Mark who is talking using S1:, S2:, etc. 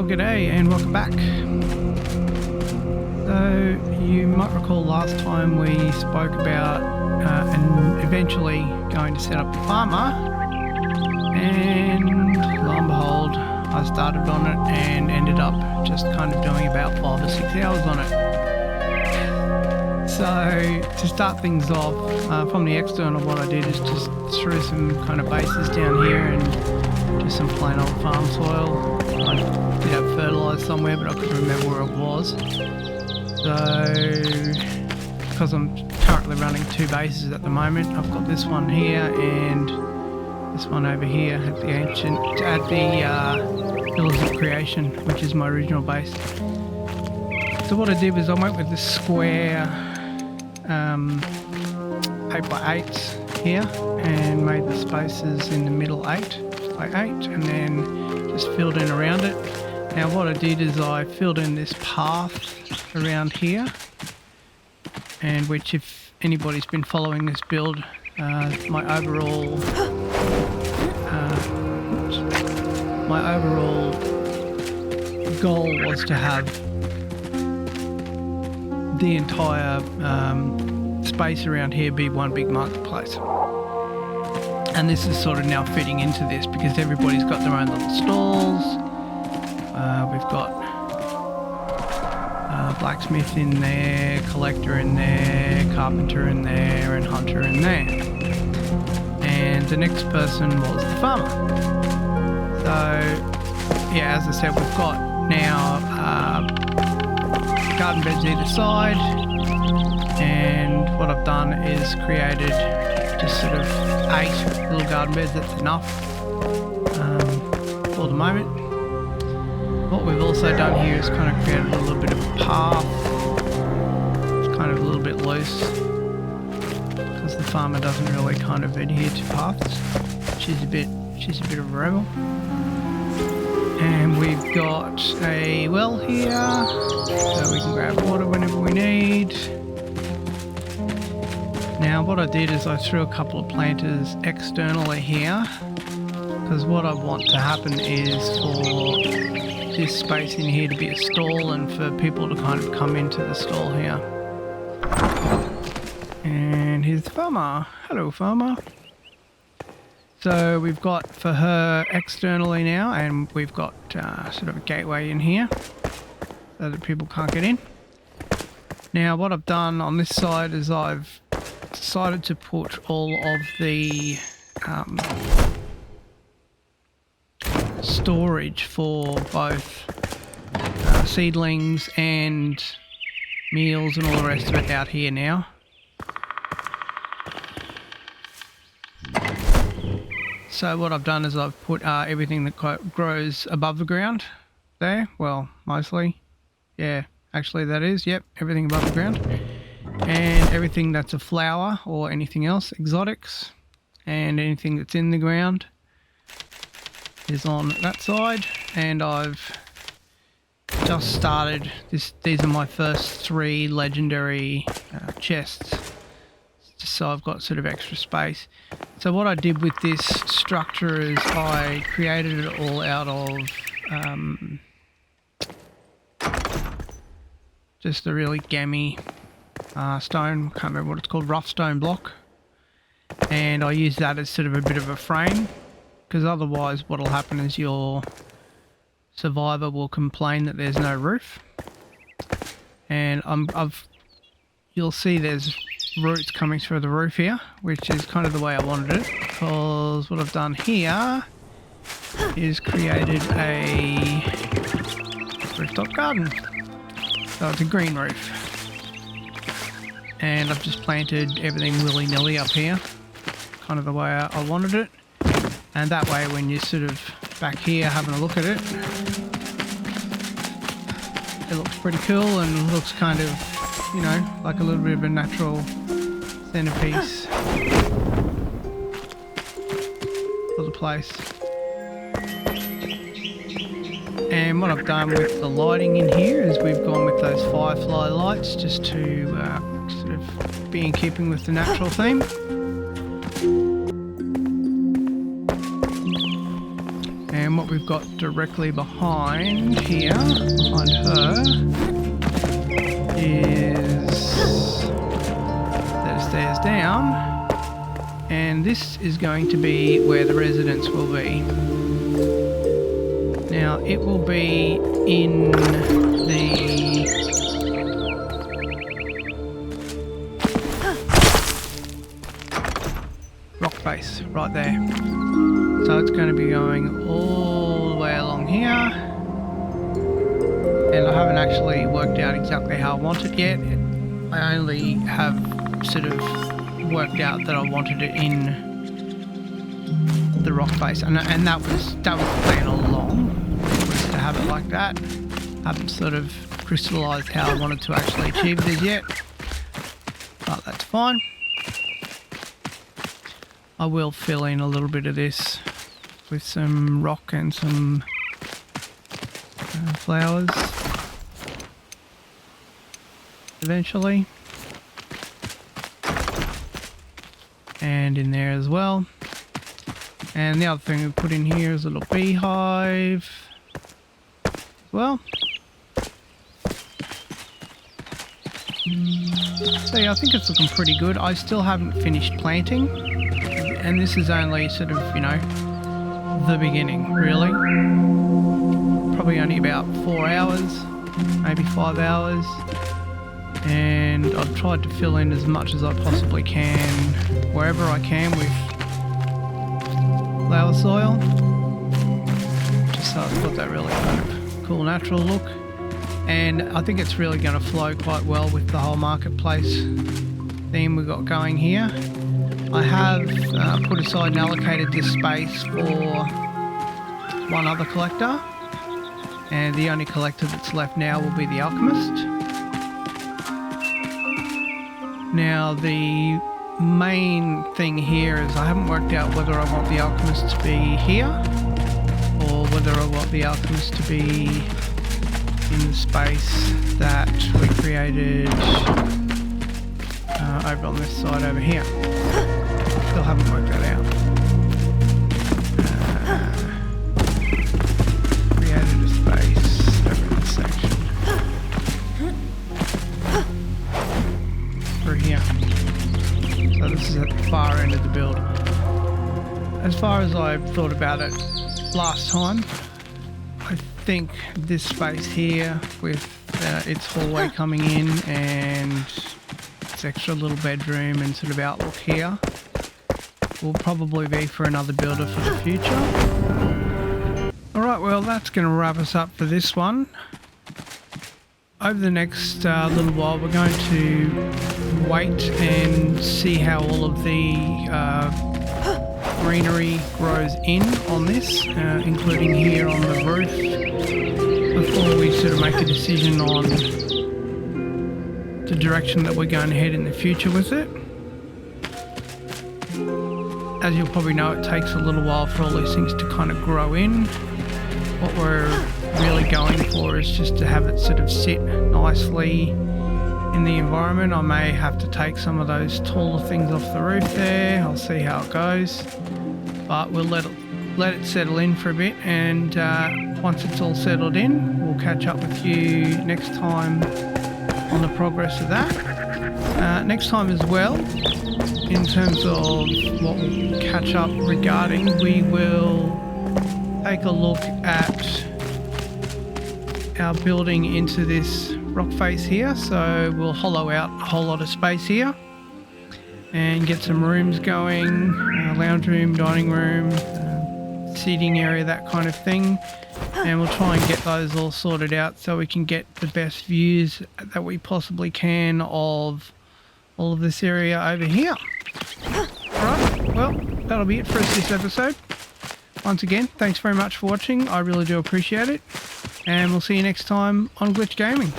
S1: Well, g'day and welcome back. So you might recall last time we spoke about and eventually going to set up the farmer, and lo and behold I started on it and ended up just kind of doing about 5 or 6 hours on it. So to start things off, from the external, what I did is just threw some kind of bases down here and just some plain old farm soil. I did have fertiliser somewhere, but I couldn't remember where it was. So, because I'm currently running 2 bases at the moment, I've got this one here and this one over here at the Pillars of Creation, which is my original base. So what I did was I went with this square 8x8 here and made the spaces in the middle 8 by 8 and then just filled in around it. Now what I did is I filled in this path around here, and which, if anybody's been following this build, my overall goal was to have the entire space around here be one big marketplace. And this is sort of now fitting into this because everybody's got their own little stalls. We've got blacksmith in there, collector in there, carpenter in there, and hunter in there. And the next person was the farmer. So yeah, as I said, we've got now garden beds either side, and what I've done is created just sort of 8 little garden beds. That's enough for the moment. What we've also done here is kind of created a little bit of a path. It's kind of a little bit loose because the farmer doesn't really kind of adhere to paths. She's a bit of a rebel. And we've got a well here, so we can grab water whenever we need. Now what I did is I threw a couple of planters externally here, because what I want to happen is for this space in here to be a stall and for people to kind of come into the stall here. And here's the farmer. Hello, farmer. So we've got for her externally now, and we've got sort of a gateway in here so that people can't get in. Now what I've done on this side is I've decided to put all of the storage for both seedlings and meals and all the rest of it out here now. So what I've done is I've put everything that grows above the ground there. Well, mostly. Yeah, actually that is. Yep, everything above the ground. And everything that's a flower or anything else, exotics, and anything that's in the ground is on that side. And I've just started this. These are my first 3 legendary chests, just so I've got sort of extra space. So what I did with this structure is I created it all out of just a really gammy stone, can't remember what it's called, rough stone block, and I use that as sort of a bit of a frame, because otherwise what'll happen is your survivor will complain that there's no roof. And you'll see there's roots coming through the roof here, which is kind of the way I wanted it, because what I've done here is created a rooftop garden. So it's a green roof. And I've just planted everything willy-nilly up here, kind of the way I wanted it. And that way when you're sort of back here having a look at it, it looks pretty cool and looks kind of, you know, like a little bit of a natural centerpiece for the place. And what I've done with the lighting in here is we've gone with those firefly lights just to sort of be in keeping with the natural theme. then what we've got directly behind here, behind her, is the stairs down, and this is going to be where the residence will be. Now it will be in the rock face right there. So it's going to be going all the way along here, and I haven't actually worked out exactly how I want it yet. I only have sort of worked out that I wanted it in the rock face, and that was the plan all along, was to have it like that. I haven't sort of crystallised how I wanted to actually achieve this yet, but that's fine. I will fill in a little bit of this with some rock and some flowers eventually, and in there as well. And the other thing we put in here is a little beehive as well. So yeah, I think it's looking pretty good. I still haven't finished planting, and this is only sort of, you know, the beginning, really. Probably only about 4 hours, maybe 5 hours. And I've tried to fill in as much as I possibly can, wherever I can, with flower soil. Just so it's got that really kind of cool natural look. And I think it's really going to flow quite well with the whole marketplace theme we've got going here. I have put aside and allocated this space for one other collector, and the only collector that's left now will be the alchemist. Now the main thing here is I haven't worked out whether I want the alchemist to be here or whether I want the alchemist to be in the space that we created over on this side over here. Still haven't worked that out. Created a space over in this section. Through here. So this is at the far end of the build. As far as I thought about it last time, I think this space here with its hallway coming in and its extra little bedroom and sort of outlook here will probably be for another builder for the future. Alright, well that's going to wrap us up for this one. Over the next little while we're going to wait and see how all of the greenery grows in on this, including here on the roof, before we sort of make a decision on the direction that we're going to head in the future with it. As you'll probably know, it takes a little while for all these things to kind of grow in. What we're really going for is just to have it sort of sit nicely in the environment. I may have to take some of those taller things off the roof there. I'll see how it goes, but we'll let it settle in for a bit, and once it's all settled in, we'll catch up with you next time on the progress of that. Next time as well, in terms of what we'll catch up regarding, we will take a look at our building into this rock face here. So we'll hollow out a whole lot of space here and get some rooms going, lounge room, dining room, seating area, that kind of thing, and we'll try and get those all sorted out so we can get the best views that we possibly can of all of this area over here. Alright, well that'll be it for us this episode. Once again, thanks very much for watching. I really do appreciate it, and we'll see you next time on Glitch Gaming.